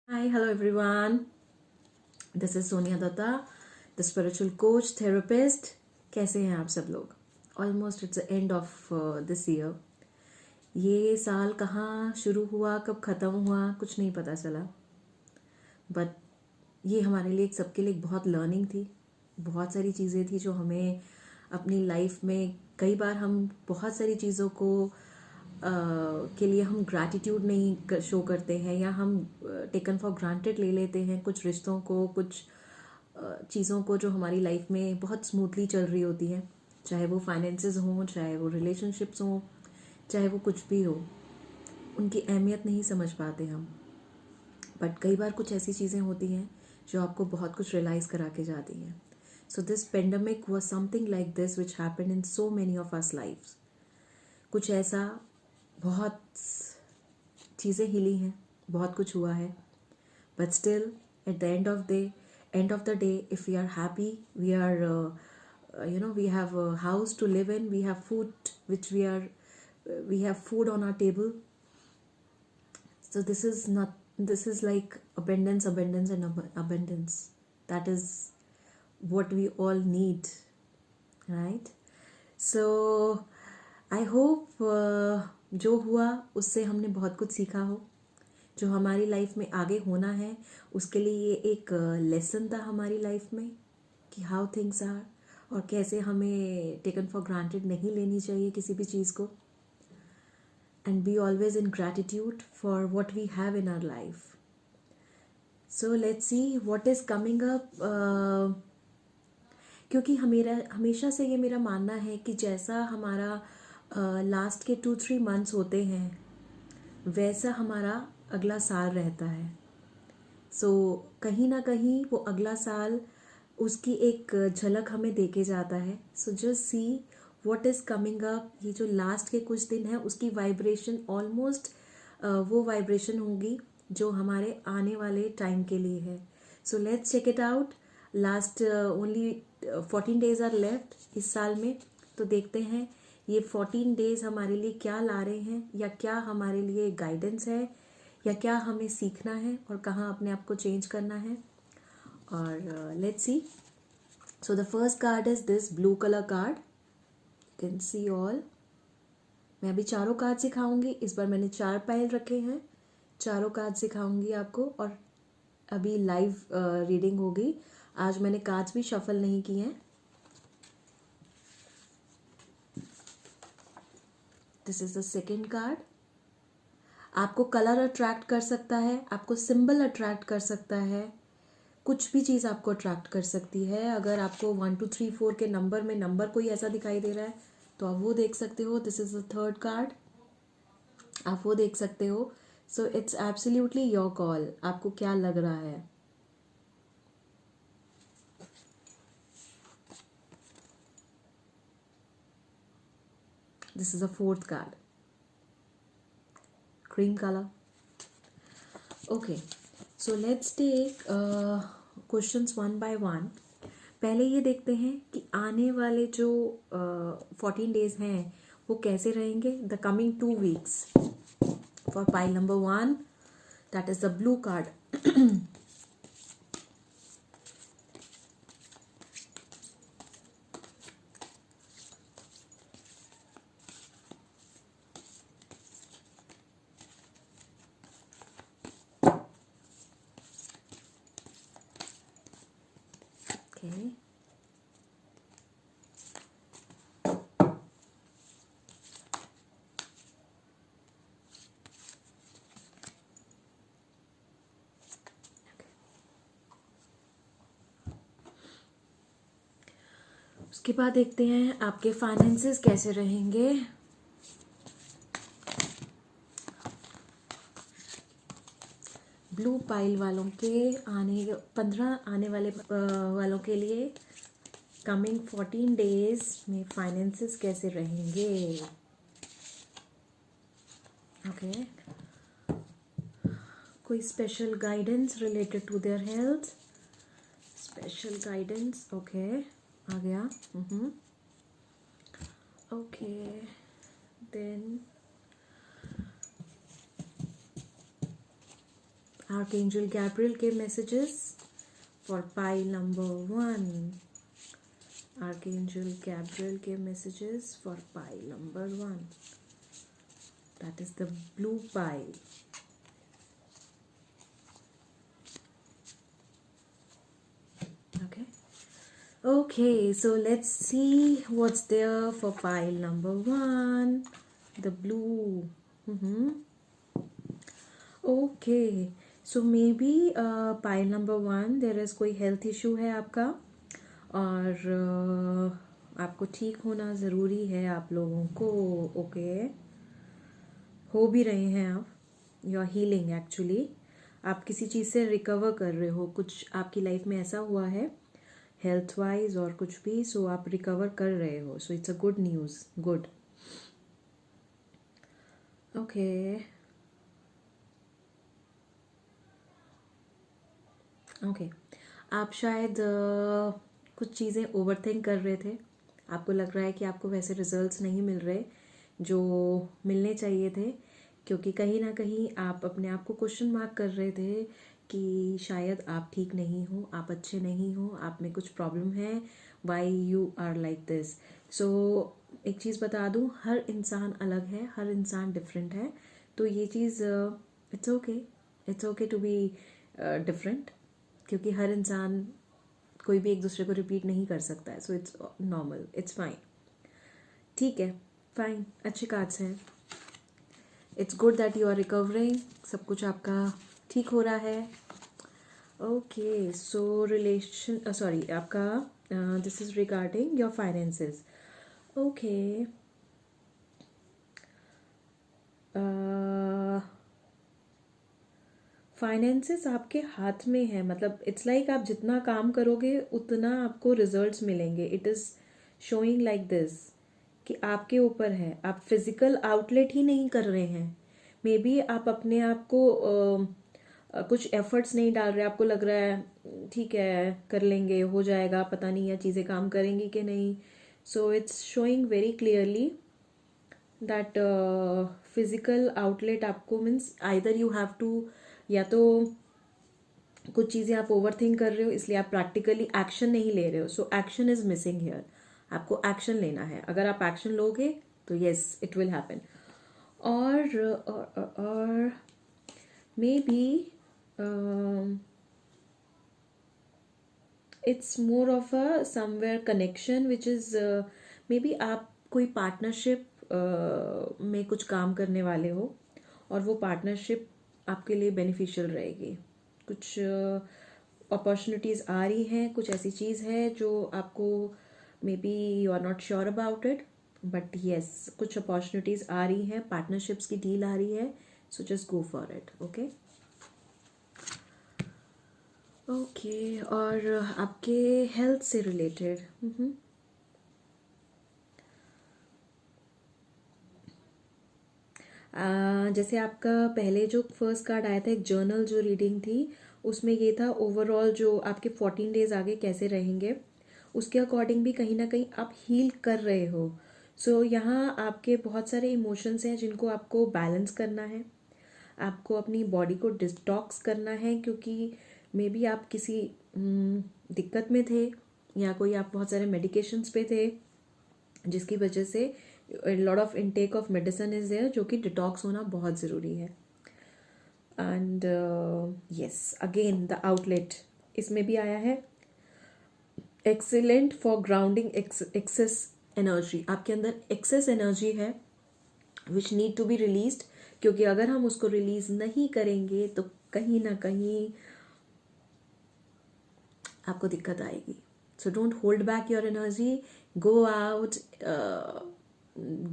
Hi, hello everyone. This is Sonia Datta, the spiritual coach, therapist. कैसे हैं आप सब लोग? Almost it's the end of this year. ये साल कहाँ शुरू हुआ, कब ख़त्म हुआ, कुछ नहीं पता चला. बट ये हमारे लिए सबके लिए बहुत लर्निंग थी. बहुत सारी चीज़ें थी जो हमें अपनी लाइफ में कई बार हम बहुत सारी चीज़ों को के लिए हम ग्रैटिट्यूड नहीं शो करते हैं या हम टेकन फॉर ग्रांटेड ले लेते हैं कुछ रिश्तों को, कुछ चीज़ों को जो हमारी लाइफ में बहुत स्मूथली चल रही होती हैं, चाहे वो फाइनेंसेस हों, चाहे वो रिलेशनशिप्स हों, चाहे वो कुछ भी हो. उनकी अहमियत नहीं समझ पाते हम. बट कई बार कुछ ऐसी चीज़ें होती हैं जो आपको बहुत कुछ रियलाइज़ करा के जाती हैं. So this pandemic was something like this which happened in so many of our lifes. कुछ ऐसा, बहुत चीज़ें हिली हैं, बहुत कुछ हुआ है. But still at the end of the day, if we are happy, we are we have a house to live in, we have food which we have food on our table. So this is like abundance and abundance. That is what we all need, right? So I hope जो हुआ उससे हमने बहुत कुछ सीखा हो. जो हमारी लाइफ में आगे होना है उसके लिए ये एक लेसन था हमारी लाइफ में कि हाउ थिंग्स आर, और कैसे हमें टेकन फॉर ग्रांटेड नहीं लेनी चाहिए किसी भी चीज़ को. And be always in gratitude for what we have in our life. So let's see what is coming up. क्योंकि हमेशा से ये मेरा मानना है कि जैसा हमारा लास्ट के 2-3 मंथ्स होते हैं वैसा हमारा अगला साल रहता है. सो कहीं ना कहीं वो अगला साल उसकी एक झलक हमें देके जाता है. So just see what is coming up. ये जो लास्ट के कुछ दिन है उसकी वाइब्रेशन ऑलमोस्ट वो वाइब्रेशन होगी जो हमारे आने वाले टाइम के लिए है. So let's check it out. Last only 14 days are left इस साल में. तो देखते हैं ये 14 डेज हमारे लिए क्या ला रहे हैं, या क्या हमारे लिए गाइडेंस है, या क्या हमें सीखना है और कहाँ अपने आप को चेंज करना है. और let's see. So the first card is this blue colour card. You can see all. मैं अभी चारों कार्ड सिखाऊंगी. इस बार मैंने 4 पाइल रखे हैं. चारों कार्ड सिखाऊंगी आपको और अभी लाइव रीडिंग होगी. आज मैंने कार्ड्स भी शफल नहीं किए हैं. This is the second card. आपको कलर अट्रैक्ट कर सकता है, आपको सिंबल अट्रैक्ट कर सकता है, कुछ भी चीज़ आपको अट्रैक्ट कर सकती है. अगर आपको 1 2 3 4 के नंबर में नंबर कोई ऐसा दिखाई दे रहा है तो आप वो देख सकते हो. This is the third card. आप वो देख सकते हो. So it's absolutely your call. आपको क्या लग रहा है. This is the fourth card. cream color. Okay, so let's take questions one by one. पहले ये देखते हैं कि आने वाले जो 14 डेज हैं वो कैसे रहेंगे. The coming 2 weeks for pile number 1, that is the blue card. Okay. उसके बाद देखते हैं आपके फाइनेंसेस कैसे रहेंगे. ब्लू पाइल वालों के 15 आने वाले वालों के लिए कमिंग 14 डेज में फाइनेंसेस कैसे रहेंगे. ओके. कोई special guidance related to their health. Special guidance. Okay, आ गया. ओके, देन आर्कएंजल गैब्रियल के messages for pile number 1. Archangel Gabriel gave messages for pile number 1. That is the blue pile. Okay, so let's see what's there for pile number 1. The blue. Okay, so maybe pile number 1 there is कोई health issue है आपका और आपको ठीक होना ज़रूरी है आप लोगों को. ओके, हो भी रहे हैं आप. You are healing actually. आप किसी चीज़ से रिकवर कर रहे हो. कुछ आपकी लाइफ में ऐसा हुआ है हेल्थ वाइज और कुछ भी, सो आप रिकवर कर रहे हो. So it's a good news. Good. Okay okay, आप शायद कुछ चीज़ें ओवरथिंक कर रहे थे. आपको लग रहा है कि आपको वैसे रिजल्ट्स नहीं मिल रहे जो मिलने चाहिए थे, क्योंकि कहीं ना कहीं आप अपने आप को क्वेश्चन मार्क कर रहे थे कि शायद आप ठीक नहीं हो, आप अच्छे नहीं हो, आप में कुछ प्रॉब्लम है. Why you are like this. So एक चीज़ बता दूँ, हर इंसान अलग है, हर इंसान डिफरेंट है. तो ये चीज़ it's okay. It's okay to be different, क्योंकि हर इंसान कोई भी एक दूसरे को रिपीट नहीं कर सकता है. So it's normal. It's fine. ठीक है, फाइन. अच्छी कार्ड्स हैं. It's good that you are recovering. सब कुछ आपका ठीक हो रहा है. ओके, सो रिलेशन सॉरी आपका this is regarding your finances. Okay, finances आपके हाथ में है. मतलब इट्स लाइक आप जितना काम करोगे उतना आपको रिजल्ट्स मिलेंगे. It is showing like this कि आपके ऊपर है. आप फिजिकल आउटलेट ही नहीं कर रहे हैं. मे बी आप अपने आप को कुछ एफर्ट्स नहीं डाल रहे. आपको लग रहा है ठीक है कर लेंगे, हो जाएगा, पता नहीं है चीज़ें काम करेंगी कि नहीं. So it's showing very clearly that physical outlet आपको means either you have to, या तो कुछ चीज़ें आप ओवर थिंक कर रहे हो इसलिए आप प्रैक्टिकली एक्शन नहीं ले रहे हो. So action is missing here. आपको एक्शन लेना है. अगर आप एक्शन लोगे तो येस इट विल हैपन. और maybe it's more of a somewhere connection which is maybe आप कोई पार्टनरशिप में कुछ काम करने वाले हो और वो पार्टनरशिप आपके लिए बेनिफिशियल रहेगी. कुछ अपॉर्चुनिटीज़ आ रही हैं. कुछ ऐसी चीज़ है जो आपको maybe you are not sure about it, but yes कुछ अपॉर्चुनिटीज़ आ रही हैं. पार्टनरशिप्स की डील आ रही है. So just go for it. Okay okay. और आपके हेल्थ से रिलेटेड जैसे आपका पहले जो फर्स्ट कार्ड आया था एक जर्नल जो रीडिंग थी उसमें ये था ओवरऑल जो आपके 14 डेज आगे कैसे रहेंगे उसके अकॉर्डिंग भी कहीं ना कहीं आप हील कर रहे हो. सो यहाँ आपके बहुत सारे इमोशंस हैं जिनको आपको बैलेंस करना है. आपको अपनी बॉडी को डिटॉक्स करना है, क्योंकि मे बी आप किसी दिक्कत में थे या कोई आप बहुत सारे मेडिकेशंस पे थे जिसकी वजह से lot of intake of medicine is there, जो कि डिटॉक्स होना बहुत ज़रूरी है. And yes again the outlet इसमें भी आया है excellent for grounding excess energy. आपके अंदर एक्सेस एनर्जी है which need to be released, क्योंकि अगर हम उसको रिलीज नहीं करेंगे तो कहीं ना कहीं आपको दिक्कत आएगी. So don't hold back your energy. Go out,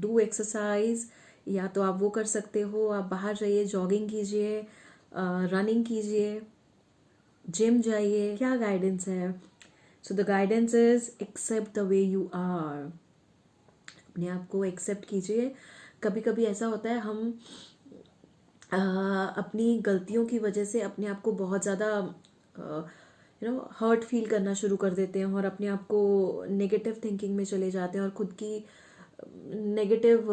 do exercise. या तो आप वो कर सकते हो, आप बाहर जाइए, जॉगिंग कीजिए, रनिंग कीजिए, जिम जाइए. क्या गाइडेंस है? So the guidance is accept the way you are. अपने आप को एक्सेप्ट कीजिए. कभी कभी ऐसा होता है हम अपनी गलतियों की वजह से अपने आप को बहुत ज़्यादा हर्ट फील करना शुरू कर देते हैं और अपने आप को नेगेटिव थिंकिंग में चले जाते हैं और खुद की नेगेटिव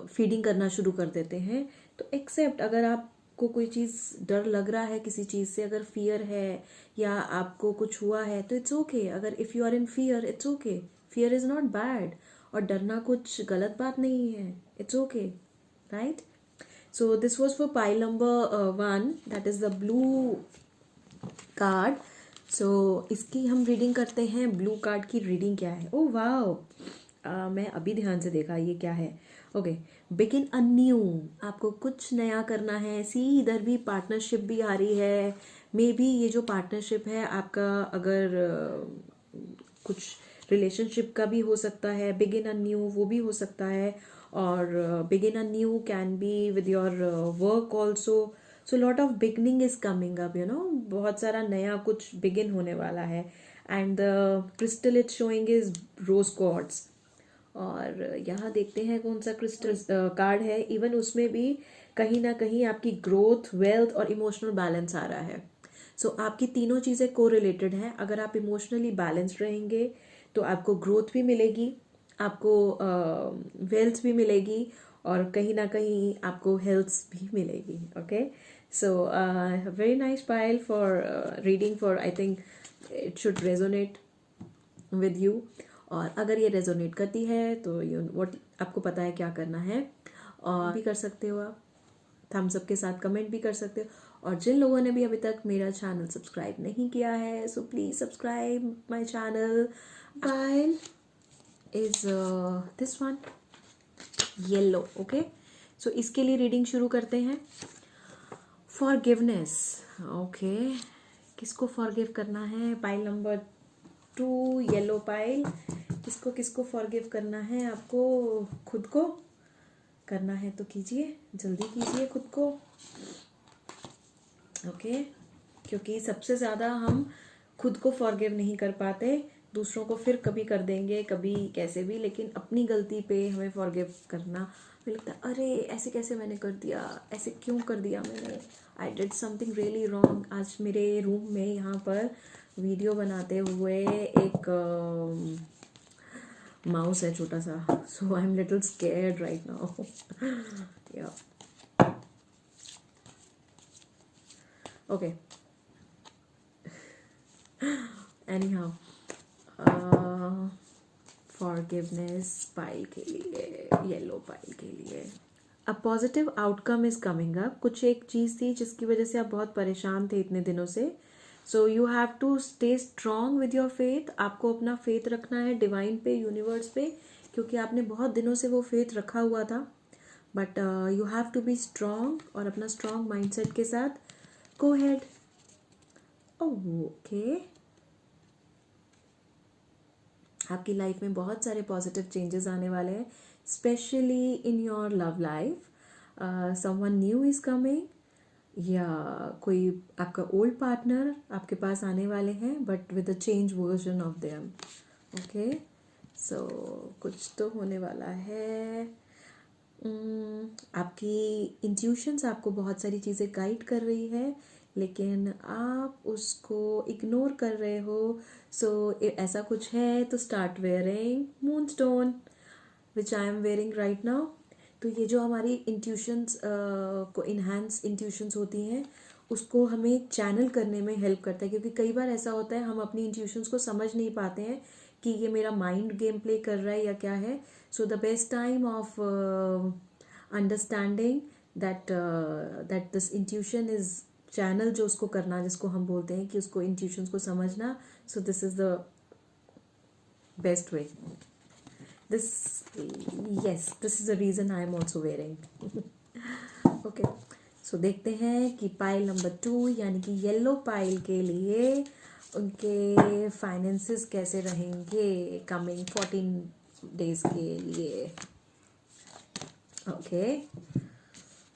फीडिंग करना शुरू कर देते हैं. तो एक्सेप्ट, अगर आप आपको कोई चीज़ डर लग रहा है, किसी चीज़ से अगर फियर है या आपको कुछ हुआ है तो इट्स ओके. अगर if you are in fear, it's okay. Fear is not bad. और डरना कुछ गलत बात नहीं है. It's okay, right? So this was for pile number 1, that is the blue card. So इसकी हम रीडिंग करते हैं. ब्लू कार्ड की रीडिंग क्या है? ओह वाओ, मैं अभी ध्यान से देखा ये क्या है. Okay, begin a new. आपको कुछ नया करना है. सी इधर भी पार्टनरशिप भी आ रही है. मे बी ये जो पार्टनरशिप है आपका अगर कुछ रिलेशनशिप का भी हो सकता है. बिगिन अ न्यू वो भी हो सकता है. और begin a new can be with your work also. So lot of beginning is coming up, you know. बहुत सारा नया कुछ बिगिन होने वाला है. And the crystal it's showing is rose quartz. और यहाँ देखते हैं कौन सा क्रिस्टल कार्ड है. इवन उसमें भी कहीं ना कहीं आपकी ग्रोथ, वेल्थ और इमोशनल बैलेंस आ रहा है. सो आपकी तीनों चीज़ें को रिलेटेड हैं. अगर आप इमोशनली बैलेंस्ड रहेंगे तो आपको ग्रोथ भी मिलेगी, आपको वेल्थ भी मिलेगी और कहीं ना कहीं आपको हेल्थ भी मिलेगी. Okay, so very nice Payal for reading. For I think it should resonate with you. और अगर ये रेजोनेट करती है तो यू व्हाट, आपको पता है क्या करना है. और भी कर सकते हो आप, थम्स अप के साथ कमेंट भी कर सकते हो. और जिन लोगों ने भी अभी तक मेरा चैनल सब्सक्राइब नहीं किया है, so please subscribe my channel. Pile is this one, yellow. Okay, so इसके लिए रीडिंग शुरू करते हैं. फॉरगिवनेस. ओके, किसको फॉरगिव करना है? Pile number 2, yellow pile. किसको किसको फॉरगिव करना है? आपको खुद को करना है तो कीजिए, जल्दी कीजिए खुद को. ओके, क्योंकि सबसे ज़्यादा हम खुद को फॉरगिव नहीं कर पाते. दूसरों को फिर कभी कर देंगे, कभी कैसे भी, लेकिन अपनी गलती पे हमें फॉरगिव करना. मुझे लगता है अरे ऐसे कैसे मैंने कर दिया, ऐसे क्यों कर दिया मैंने, I did something really wrong. आज मेरे रूम में यहाँ पर वीडियो बनाते हुए एक माउस है छोटा सा. So I am little scared right now. Yeah okay, anyhow, forgiveness pile के लिए, येलो पाइल के लिए. A positive outcome is coming up. कुछ एक चीज़ थी जिसकी वजह से आप बहुत परेशान थे इतने दिनों से. So you have to stay strong with your faith. आपको अपना फेथ रखना है डिवाइन पे, यूनिवर्स पे, क्योंकि आपने बहुत दिनों से वो फेथ रखा हुआ था. But you have to be strong और अपना स्ट्रांग माइंडसेट के साथ गो हेड. ओके, आपकी लाइफ में बहुत सारे पॉजिटिव चेंजेस आने वाले हैं, specially in your love life. Someone new is coming, या कोई आपका ओल्ड पार्टनर आपके पास आने वाले हैं but with a change version of them. Okay, so कुछ तो होने वाला है. आपकी इंट्यूशंस आपको बहुत सारी चीज़ें गाइड कर रही है, लेकिन आप उसको इग्नोर कर रहे हो. सो ऐसा कुछ है तो start wearing moon stone which I am wearing right now. तो ये जो हमारी इंट्यूशंस को इन्हांस इंट्यूशंस होती हैं, उसको हमें चैनल करने में हेल्प करता है. क्योंकि कई बार ऐसा होता है हम अपनी इंट्यूशंस को समझ नहीं पाते हैं कि ये मेरा माइंड गेम प्ले कर रहा है या क्या है. So the best time of understanding that this intuition is channel, जो उसको करना, जिसको हम बोलते हैं कि उसको इंट्यूशंस को समझना. सो this is the best way. This, yes, this is the reason I am also wearing. Okay, so देखते हैं कि पाइल नंबर 2 यानी कि येलो पाइल के लिए उनके फाइनेंसेस कैसे रहेंगे कमिंग 14 डेज के लिए. ओके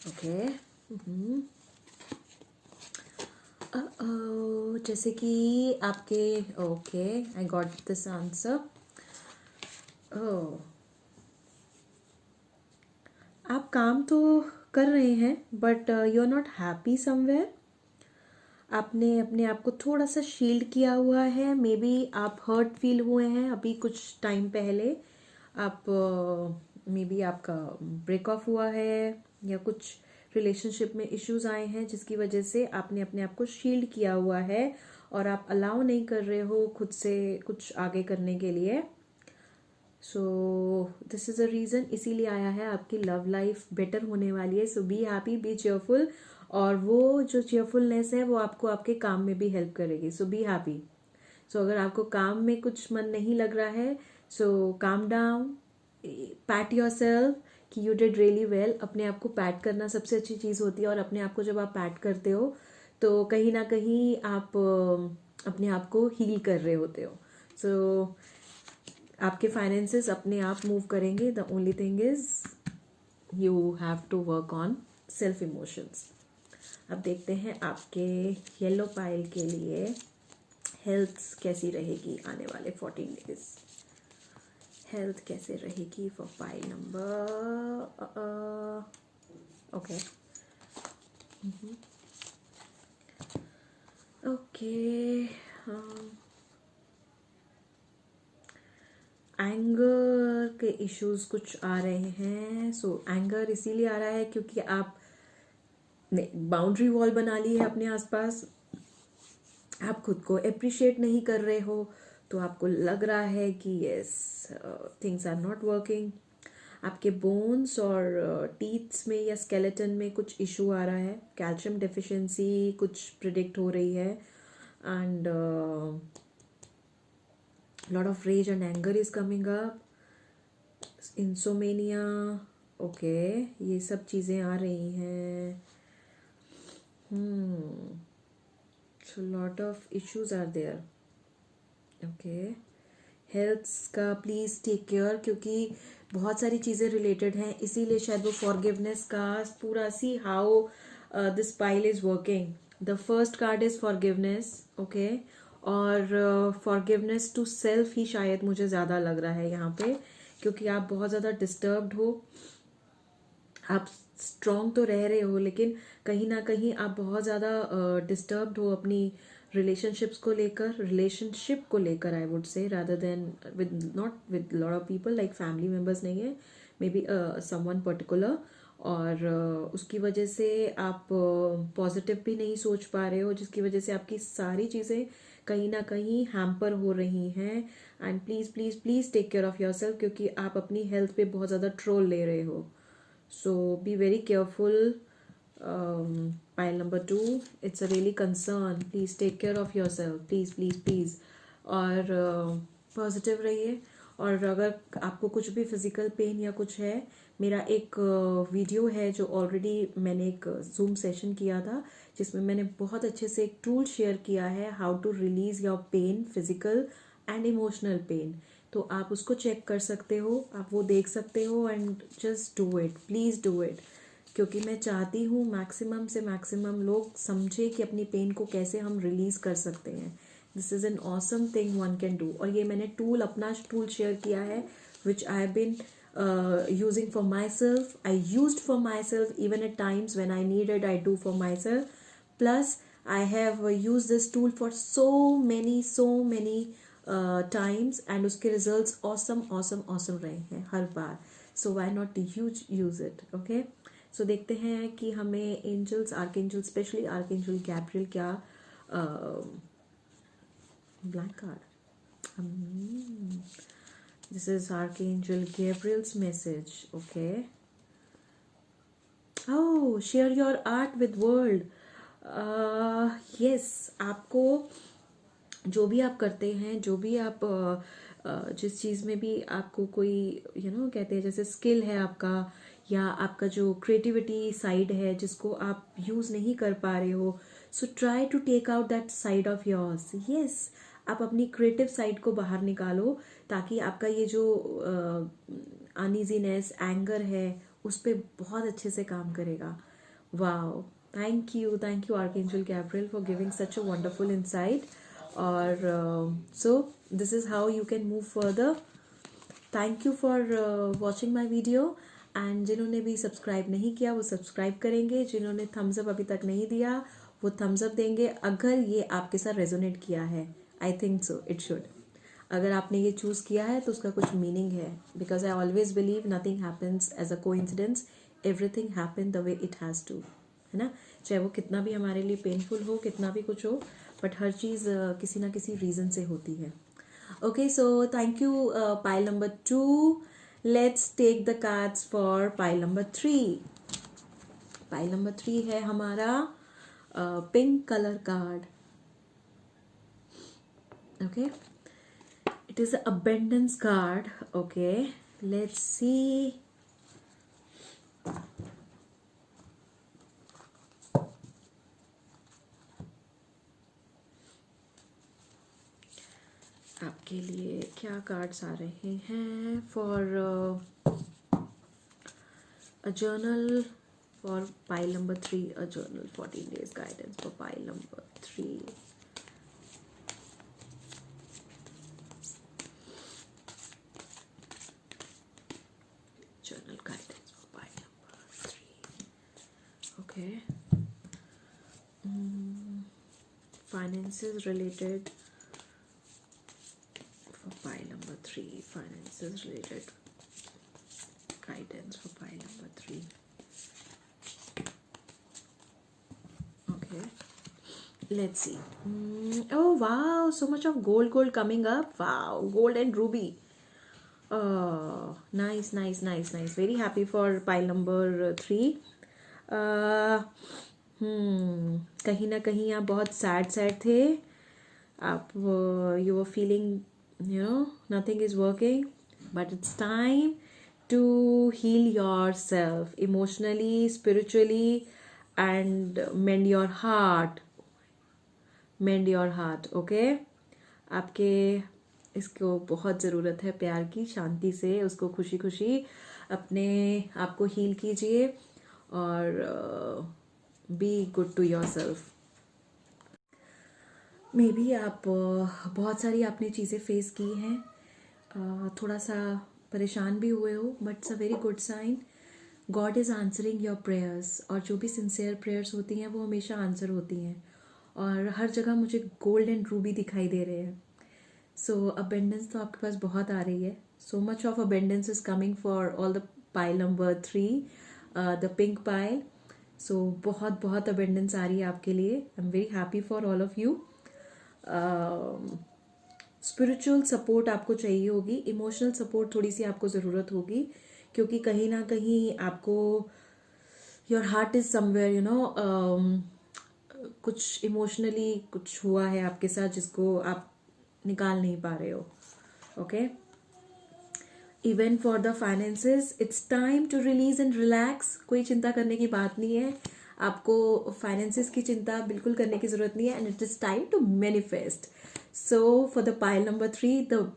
ओके, जैसे कि आपके, okay, I got this answer. आप काम तो कर रहे हैं but you are not happy somewhere. आपने अपने आप को थोड़ा सा शील्ड किया हुआ है. मे बी आप हर्ट फील हुए हैं अभी कुछ टाइम पहले. आप मे बी आपका ब्रेक ऑफ हुआ है या कुछ रिलेशनशिप में इश्यूज आए हैं जिसकी वजह से आपने अपने आप को शील्ड किया हुआ है और आप अलाउ नहीं कर रहे हो खुद से कुछ आगे करने के लिए. सो दिस इज़ अ रीज़न, इसीलिए आया है. आपकी लव लाइफ बेटर होने वाली है. सो बी हैप्पी, बी चेयरफुल. और वो जो चेयरफुलनेस है वो आपको आपके काम में भी हेल्प करेगी. सो बी हैप्पी. सो अगर आपको काम में कुछ मन नहीं लग रहा है, so calm down, pat yourself कि यू डिड रियली वेल. अपने आप को पैट करना सबसे अच्छी चीज़ होती है और अपने आप को जब आप पैट करते हो तो कहीं ना कहीं आप अपने आप को हील कर रहे होते हो. सो आपके फाइनेंसेस अपने आप मूव करेंगे. The only thing is you have to work on self emotions. अब देखते हैं आपके येलो पाइल के लिए हेल्थ कैसी रहेगी आने वाले 14 डेज. हेल्थ कैसे रहेगी for pile number, okay okay. Anger के इश्यूज कुछ आ रहे हैं. सो एंगर इसीलिए आ रहा है क्योंकि आप ने बाउंड्री वॉल बना ली है अपने आसपास. आप खुद को अप्रिशिएट नहीं कर रहे हो तो आपको लग रहा है कि yes things are not working. आपके बोन्स और टीथ्स में या स्केलेटन में कुछ इशू आ रहा है. कैल्शियम डेफिशिएंसी कुछ प्रिडिक्ट हो रही है. And lot of rage and anger is coming up. insomnia, okay, ये सब चीज़ें आ रही हैं. So lot of issues are there. okay, health का प्लीज़ टेक केयर क्योंकि बहुत सारी चीज़ें रिलेटेड हैं. इसीलिए शायद वो फॉरगिवनेस का पूरा see how this pile is working. The first card is forgiveness, okay. और फॉरगिवनेस टू सेल्फ ही शायद मुझे ज़्यादा लग रहा है यहाँ पे क्योंकि आप बहुत ज़्यादा डिस्टर्ब्ड हो. आप स्ट्रॉन्ग तो रह रहे हो लेकिन कहीं ना कहीं आप बहुत ज़्यादा डिस्टर्ब्ड हो अपनी रिलेशनशिप को लेकर I would say, rather than with not with lot of people like family members नहीं है, मे बी समवन पर्टिकुलर. और उसकी वजह से आप पॉजिटिव भी नहीं सोच पा रहे हो जिसकी वजह से आपकी सारी चीज़ें कहीं ना कहीं हैम्पर हो रही हैं. And please please please take care of yourself क्योंकि आप अपनी हेल्थ पे बहुत ज़्यादा ट्रोल ले रहे हो. So be very careful. Pile number 2, it's a really concern. Please take care of yourself, please please please. और पॉजिटिव रहिए. और अगर आपको कुछ भी फिजिकल पेन या कुछ है, मेरा एक वीडियो है जो ऑलरेडी मैंने एक जूम सेशन किया था जिसमें मैंने बहुत अच्छे से एक टूल शेयर किया है how to release your pain, physical and emotional pain. तो आप उसको चेक कर सकते हो, आप वो देख सकते हो. And just do it, please do it. क्योंकि मैं चाहती हूँ मैक्सिमम से मैक्सिमम लोग समझे कि अपनी पेन को कैसे हम रिलीज कर सकते हैं. This is an awesome thing one can do. और ये मैंने अपना टूल शेयर किया है which I have been using for myself. I used for myself even at times when I needed, I do for myself. Plus I have used this tool for so many times and उसके results awesome रहे हैं हर बार. So why not use it? Okay, so देखते हैं कि हमें angels, archangels, especially archangel Gabriel क्या blank card. This is Archangel Gabriel's message. Okay. Oh, share your art with world. Yes, आपको जो भी आप करते हैं, जो भी आप जिस चीज़ में भी आपको कोई कहते हैं जैसे स्किल है आपका या आपका जो क्रिएटिविटी साइड है जिसको आप यूज़ नहीं कर पा रहे हो, so try to take out that side of yours. Yes, आप अपनी क्रिएटिव साइड को बाहर निकालो ताकि आपका ये जो अनईजीनेस, एंगर है उस पर बहुत अच्छे से काम करेगा. Wow, thank you archangel Gabriel for giving such a wonderful insight. और so this is how you can move further. Thank you for watching my video. And जिन्होंने भी सब्सक्राइब नहीं किया वो सब्सक्राइब करेंगे. जिन्होंने थम्स अप अभी तक नहीं दिया वो थम्स अप देंगे अगर ये आपके साथ रेजोनेट किया है. I think so it should. अगर आपने ये चूज़ किया है तो उसका कुछ मीनिंग है. Because I always believe nothing happens as a coincidence. Everything happen the way it has to, है ना, चाहे वो कितना भी हमारे लिए पेनफुल हो, कितना भी कुछ हो, बट हर चीज़ किसी ना किसी रीज़न से होती है. Okay, so thank you pile number 2. Let's take the cards for pile number 3. Pile number 3 है हमारा pink colour card. Okay, it is an abundance card. Okay, let's see. आपके लिए क्या कार्ड्स आ रहे हैं for a journal for pile number 3, a journal 14 days guidance for pile number 3. Journal guidance for pile number 3. Okay. Finances related for pile number 3. Finances related guidance for pile number 3. Okay. Let's see. Oh wow, so much of gold coming up. Wow, gold and ruby. Oh, nice. Very happy for pile number 3. कहीं ना कहीं आप बहुत sad थे. आप you were feeling nothing is working, but it's time to heal yourself emotionally, spiritually, and mend your heart. Okay. आपके इसको बहुत ज़रूरत है प्यार की, शांति से उसको खुशी खुशी अपने आप को हील कीजिए और be good to yourself. Maybe आप बहुत सारी आपने चीज़ें फेस की हैं, थोड़ा सा परेशान भी हुए हो, but it's a very good sign. God is answering your prayers, और जो भी सिंसियर प्रेयर्स होती हैं वो हमेशा आंसर होती हैं, और हर जगह मुझे गोल्ड एंड रूबी दिखाई दे रहे हैं. सो अबेंडेंस तो आपके पास बहुत आ रही है. So much of abundance is coming for all the pile number 3, the pink pile. So बहुत अबेंडेंस आ रही है आपके लिए. I am very happy for all of you. Spiritual support आपको चाहिए होगी, इमोशनल सपोर्ट थोड़ी सी आपको ज़रूरत होगी, क्योंकि कहीं ना कहीं आपको योर हार्ट इज़ समवेयर कुछ इमोशनली कुछ हुआ है आपके साथ जिसको आप निकाल नहीं पा रहे हो. Okay. Even for the finances it's time to release and relax. कोई चिंता करने की बात नहीं है, आपको फाइनेंसेस की चिंता बिल्कुल करने की जरूरत नहीं है, and it is time to manifest. So for the pile number 3, the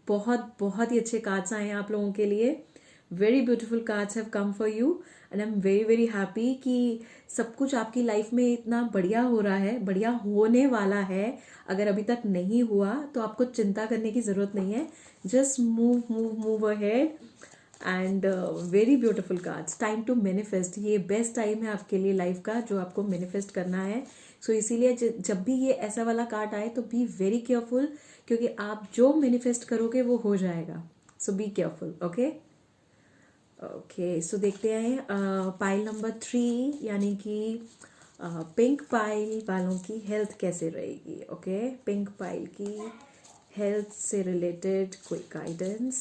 बहुत ही अच्छे कार्ड्स आए हैं आप लोगों के लिए. Very beautiful cards have come for you, and I am very happy कि सब कुछ आपकी लाइफ में इतना बढ़िया हो रहा है, बढ़िया होने वाला है. अगर अभी तक नहीं हुआ तो आपको चिंता करने की ज़रूरत नहीं है. Just move ahead, and very beautiful cards. Time to manifest, ये बेस्ट टाइम है आपके लिए लाइफ का जो आपको मैनिफेस्ट करना है. सो इसीलिए जब भी ये ऐसा वाला कार्ड आए तो बी वेरी केयरफुल, क्योंकि आप जो मैनिफेस्ट करोगे वो हो जाएगा. सो बी केयरफुल. ओके. ओके, सो देखते हैं पाइल नंबर 3 यानी कि पिंक पाइल वालों की हेल्थ कैसे रहेगी. ओके, पिंक पाइल की हेल्थ से रिलेटेड कोई guidance.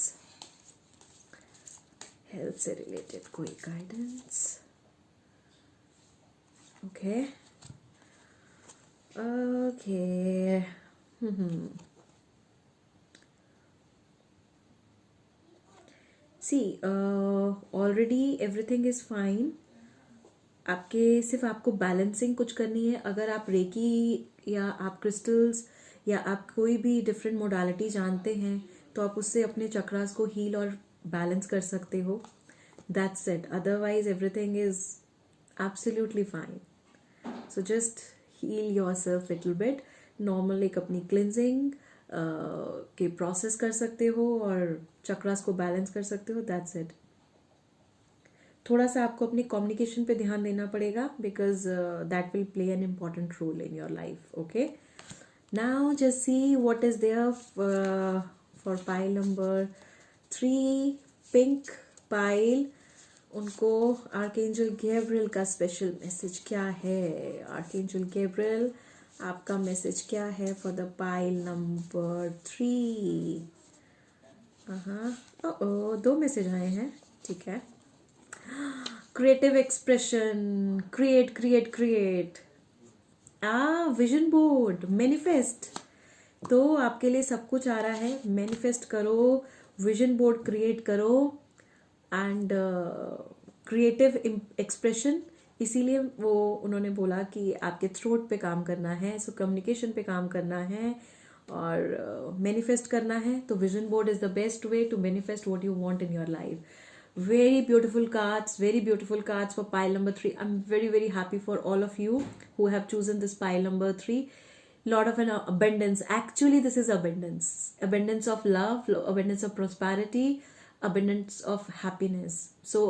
Okay. See, already everything is fine. सिर्फ आपको बैलेंसिंग कुछ करनी है. अगर आप रेकी या आप क्रिस्टल्स या आप कोई भी डिफरेंट मोडालिटी जानते हैं तो आप उससे अपने चक्रास को हील और बैलेंस कर सकते हो. That's it. Otherwise everything is absolutely fine. So just heal yourself little bit. Normal एक अपनी क्लिनजिंग के प्रोसेस कर सकते हो और चक्रास को बैलेंस कर सकते हो. That's it. थोड़ा सा आपको अपनी कम्युनिकेशन पे ध्यान देना पड़ेगा, because that will play an important role in your life. Okay. Now just see what is there for pile number 3, pink pile. उनको आर्कएंजल गैब्रियल का स्पेशल मैसेज क्या है? आर्कएंजल गैब्रियल, आपका मैसेज क्या है फॉर द पाइल नंबर 3? हाँ, 2 message आए हैं, ठीक है। Creative expression, create create create, vision board, manifest. तो आपके लिए सब कुछ आ रहा है, मैनिफेस्ट करो, विजन बोर्ड क्रिएट करो एंड क्रिएटिव एक्सप्रेशन। इसीलिए वो उन्होंने बोला कि आपके थ्रोट पे काम करना है, सो कम्युनिकेशन पे काम करना है और मैनिफेस्ट करना है। तो vision board is the best way to manifest what you want in your life. Very beautiful cards for pile number 3. I'm very, very happy for all of you who have chosen this pile number 3. Lot of an abundance. Actually, this is abundance. Abundance of love, abundance of prosperity, abundance of happiness. So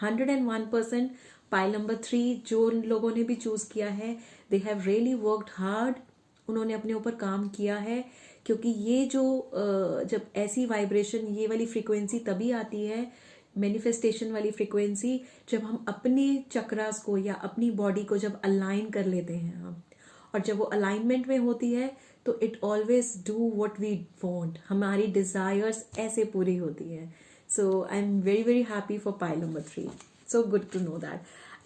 101% pile number 3 जो लोगों ने भी choose किया है, they have really worked hard. उन्होंने अपने ऊपर काम किया है, क्योंकि ये जो जब ऐसी वाइब्रेशन, ये वाली फ्रीक्वेंसी तभी आती है, मैनिफेस्टेशन वाली फ्रीक्वेंसी, जब हम अपने चक्रास को या अपनी बॉडी को जब अलाइन कर लेते हैं हम, और जब वो अलाइनमेंट में होती है तो it always do what we want, हमारी डिजायर्स ऐसे पूरी होती हैं. So I am very very happy for pile number 3. So good to know that.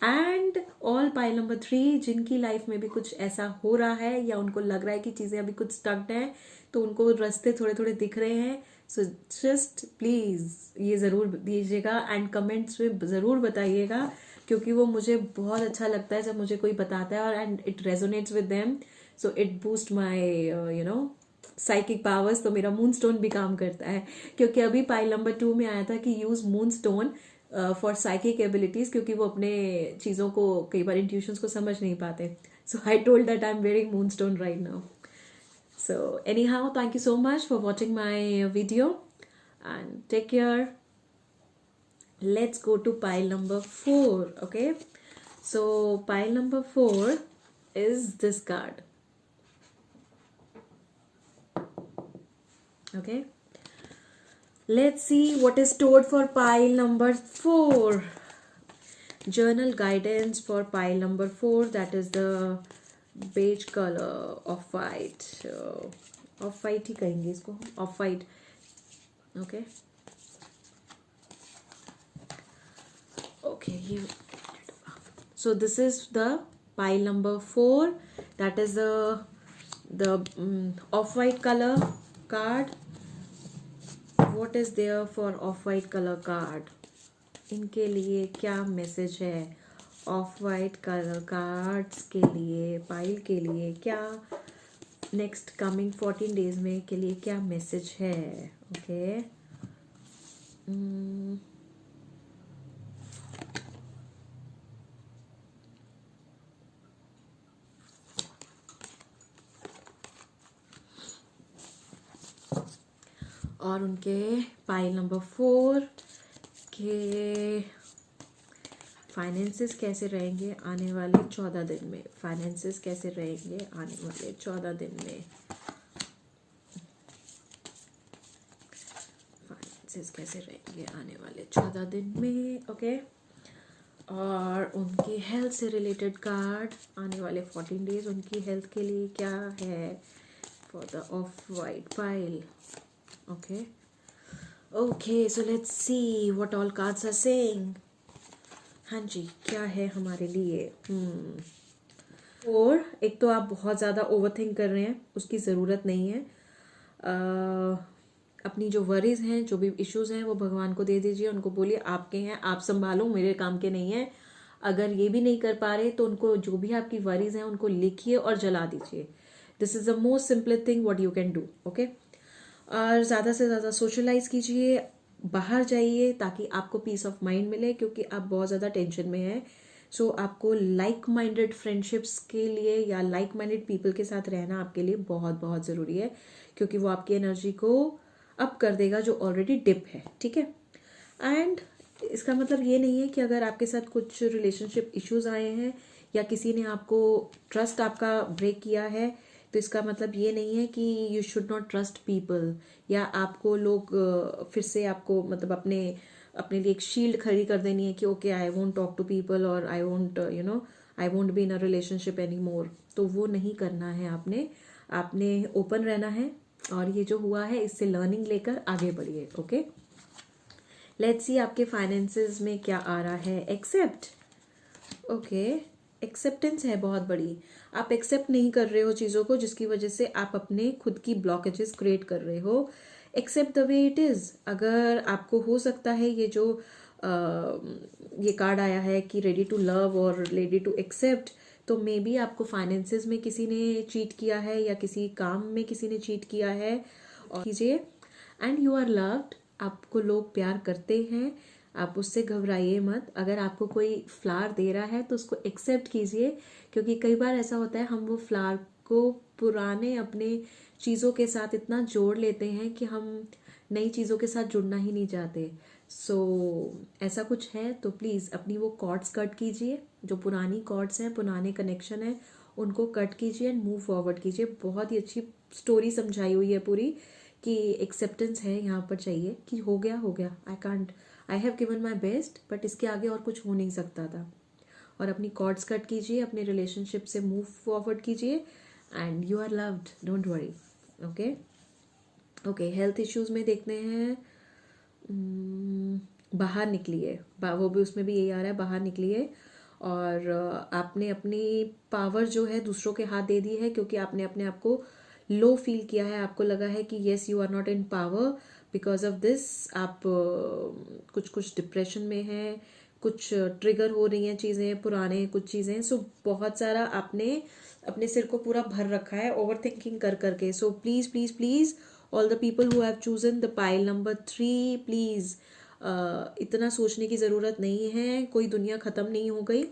And all pile number 3 जिनकी लाइफ में भी कुछ ऐसा हो रहा है या उनको लग रहा है कि चीजें अभी कुछ स्टक्ड हैं, तो उनको रास्ते थोड़े थोड़े दिख रहे हैं, सो जस्ट प्लीज ये जरूर दीजिएगा एंड कमेंट्स में जरूर बताइएगा, क्योंकि वो मुझे बहुत अच्छा लगता है जब मुझे कोई बताता है और and it resonates with them, so it boost my psychic powers. तो मेरा मून स्टोन भी काम करता है, क्योंकि अभी पाइल नंबर 2 में आया था कि use moon stone for psychic abilities, क्योंकि वो अपने चीजों को कई बार इंट्यूशंस को समझ नहीं पाते. So I told that I am wearing moon stone right now. So anyhow, thank you so much for watching my video and take care. Let's go to pile number 4. Okay, so pile number 4 is this card. Okay, let's see what is stored for pile number 4. Journal guidance for pile number 4, that is the beige colour, off white, off white ही कहेंगे इसको, off white. Okay okay, ये so this is the pile number 4, that is the off white colour card. What is there for off white colour card? इनके लिए क्या message है? Of white colour cards के लिए, पाइल के लिए क्या नेक्स्ट कमिंग 14 डेज में के लिए क्या मैसेज है? ओके, और उनके पाइल नंबर 4 के फाइनेंसेस कैसे रहेंगे आने वाले 14 दिन में? फाइनेंसेस कैसे रहेंगे आने वाले 14 दिन में? फाइनेंसेस कैसे रहेंगे आने वाले 14 दिन में? ओके, और उनकी हेल्थ से रिलेटेड कार्ड आने वाले 14 डेज, उनकी हेल्थ के लिए क्या है for the off white pile? Okay okay, so let's see what all cards are saying. हाँ जी, क्या है हमारे लिए? और एक तो आप बहुत ज़्यादा ओवरथिंक कर रहे हैं, उसकी ज़रूरत नहीं है. अपनी जो वरीज हैं, जो भी इश्यूज हैं, वो भगवान को दे दीजिए. उनको बोलिए आपके हैं, आप संभालो, मेरे काम के नहीं है. अगर ये भी नहीं कर पा रहे तो उनको जो भी आपकी वरीज हैं उनको लिखिए और जला दीजिए. This is the most simple thing what you can do. Okay, और ज़्यादा से ज़्यादा सोशलाइज कीजिए, बाहर जाइए, ताकि आपको पीस ऑफ माइंड मिले, क्योंकि आप बहुत ज़्यादा टेंशन में हैं. सो आपको लाइक माइंडेड फ्रेंडशिप्स के लिए या लाइक माइंडेड पीपल के साथ रहना आपके लिए बहुत बहुत ज़रूरी है, क्योंकि वो आपकी एनर्जी को अप कर देगा जो ऑलरेडी डिप है. ठीक है, एंड इसका मतलब ये नहीं है कि अगर आपके साथ कुछ रिलेशनशिप इश्यूज आए हैं या किसी ने आपको ट्रस्ट आपका ब्रेक किया है, तो इसका मतलब ये नहीं है कि you should not trust people, या आपको लोग फिर से आपको मतलब अपने अपने लिए एक शील्ड खड़ी कर देनी है कि okay I won't talk to people और I won't I won't be in a relationship any more, तो वो नहीं करना है आपने। आपने ओपन रहना है और ये जो हुआ है इससे लर्निंग लेकर आगे बढ़िए। ओके, लेट्स सी आपके फाइनेंसेस में क्या आ रहा है। एक्सेप्ट, ओके, एक्सेप्टेंस है बहुत बड़ी। आप एक्सेप्ट नहीं कर रहे हो चीज़ों को, जिसकी वजह से आप अपने खुद की ब्लॉकेजेस क्रिएट कर रहे हो। Accept the way it is. अगर आपको हो सकता है ये जो ये कार्ड आया है कि रेडी टू लव और रेडी टू एक्सेप्ट, तो मे बी आपको फाइनेंसेस में किसी ने चीट किया है या किसी काम में किसी ने चीट किया है, और कीजिए एंड यू आर लव्ड। आपको लोग प्यार करते हैं, आप उससे घबराइए मत। अगर आपको कोई फ्लावर दे रहा है तो उसको एक्सेप्ट कीजिए, क्योंकि कई बार ऐसा होता है हम वो फ्लावर को पुराने अपने चीज़ों के साथ इतना जोड़ लेते हैं कि हम नई चीज़ों के साथ जुड़ना ही नहीं चाहते। सो ऐसा कुछ है तो प्लीज़ अपनी वो कॉर्ड्स कट कीजिए, जो पुरानी कॉर्ड्स हैं, पुराने कनेक्शन हैं, उनको कट कीजिए एंड मूव फॉरवर्ड कीजिए। बहुत ही अच्छी स्टोरी समझाई हुई है पूरी कि एक्सेप्टेंस है यहाँ पर चाहिए कि हो गया हो गया, I have given my best, but इसके आगे और कुछ हो नहीं सकता था। और अपनी कॉर्ड्स कट कीजिए, अपने रिलेशनशिप से मूव फॉरवर्ड कीजिए and you are loved, don't worry. Okay okay, health issues में देखते हैं। बाहर निकलिए, वो भी उसमें भी यही आ रहा है, बाहर निकलिए। और आपने अपनी पावर जो है दूसरों के हाथ दे दी है, क्योंकि आपने अपने आप को लो फील किया है। आपको लगा है कि yes you are not in power, because of this आप कुछ डिप्रेशन में हैं, कुछ ट्रिगर हो रही हैं चीज़ें, पुराने कुछ चीज़ें। सो बहुत सारा आपने अपने सिर को पूरा भर रखा है ओवर थिंकिंग कर करके। So please please please all the people who have chosen the pile number 3, please इतना सोचने की ज़रूरत नहीं है। कोई दुनिया ख़त्म नहीं हो गई,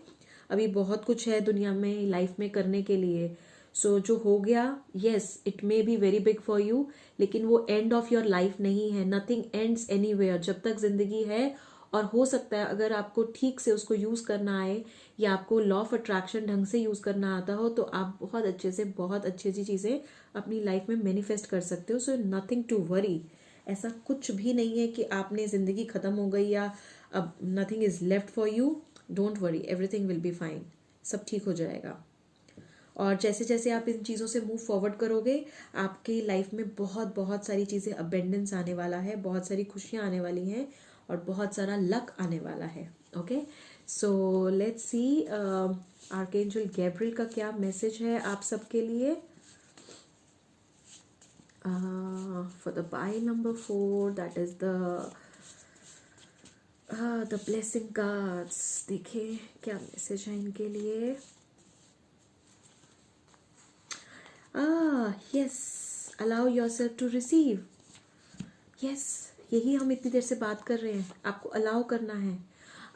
अभी बहुत कुछ है दुनिया में, लाइफ में करने के लिए। सो जो हो गया, yes it may be very big for you, लेकिन वो एंड ऑफ योर लाइफ नहीं है। नथिंग एंड्स एनीवेयर जब तक जिंदगी है। और हो सकता है अगर आपको ठीक से उसको यूज करना आए या आपको लॉ ऑफ अट्रैक्शन ढंग से यूज करना आता हो, तो आप बहुत अच्छे से बहुत अच्छी अच्छी चीजें अपनी लाइफ में मैनिफेस्ट कर सकते हो। So nothing to worry. ऐसा कुछ भी नहीं है कि आपने जिंदगी खत्म हो गई या अब nothing is left for you. Don't worry, everything will be fine, सब ठीक हो जाएगा। और जैसे जैसे आप इन चीज़ों से मूव फॉरवर्ड करोगे, आपकी लाइफ में बहुत बहुत सारी चीज़ें, अबेंडेंस आने वाला है, बहुत सारी खुशियाँ आने वाली हैं और बहुत सारा लक आने वाला है। Okay, so let's see archangel Gabriel का क्या मैसेज है आप सबके लिए for the pile number 4, that is the blessing cards. देखिए क्या मैसेज है इनके लिए। Yes, allow yourself to receive. Yes, यही हम इतनी देर से बात कर रहे हैं, आपको अलाउ करना है।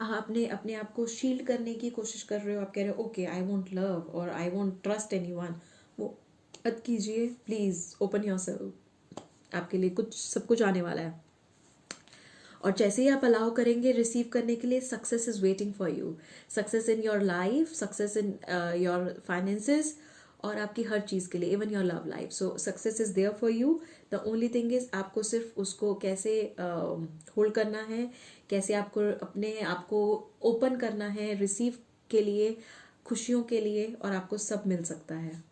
आपने अपने आप को शील्ड करने की कोशिश कर रहे हो, आप कह रहे हो ओके आई वोंट लव और आई वोंट ट्रस्ट एनीवन। वो मत कीजिए प्लीज, ओपन योरसेल्फ। आपके लिए कुछ सब कुछ आने वाला है। और जैसे ही आप अलाउ करेंगे रिसीव करने के लिए, success is waiting for you. Success in your life, success in your finances, और आपकी हर चीज़ के लिए, even your love life. So success is there for you. The only thing is आपको सिर्फ उसको कैसे होल्ड करना है, कैसे आपको अपने आप को ओपन करना है रिसीव के लिए, खुशियों के लिए, और आपको सब मिल सकता है।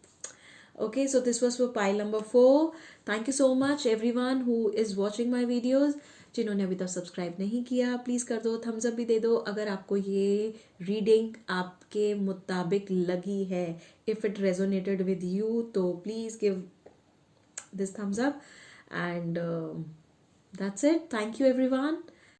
Okay, so this was for pile number 4. Thank you so much everyone who is watching my videos. जिन्होंने अभी तक सब्सक्राइब नहीं किया प्लीज़ कर दो, थम्स अप भी दे दो अगर आपको ये रीडिंग आपके मुताबिक लगी है। If it resonated with you तो please give this thumbs up and that's it. Thank you everyone.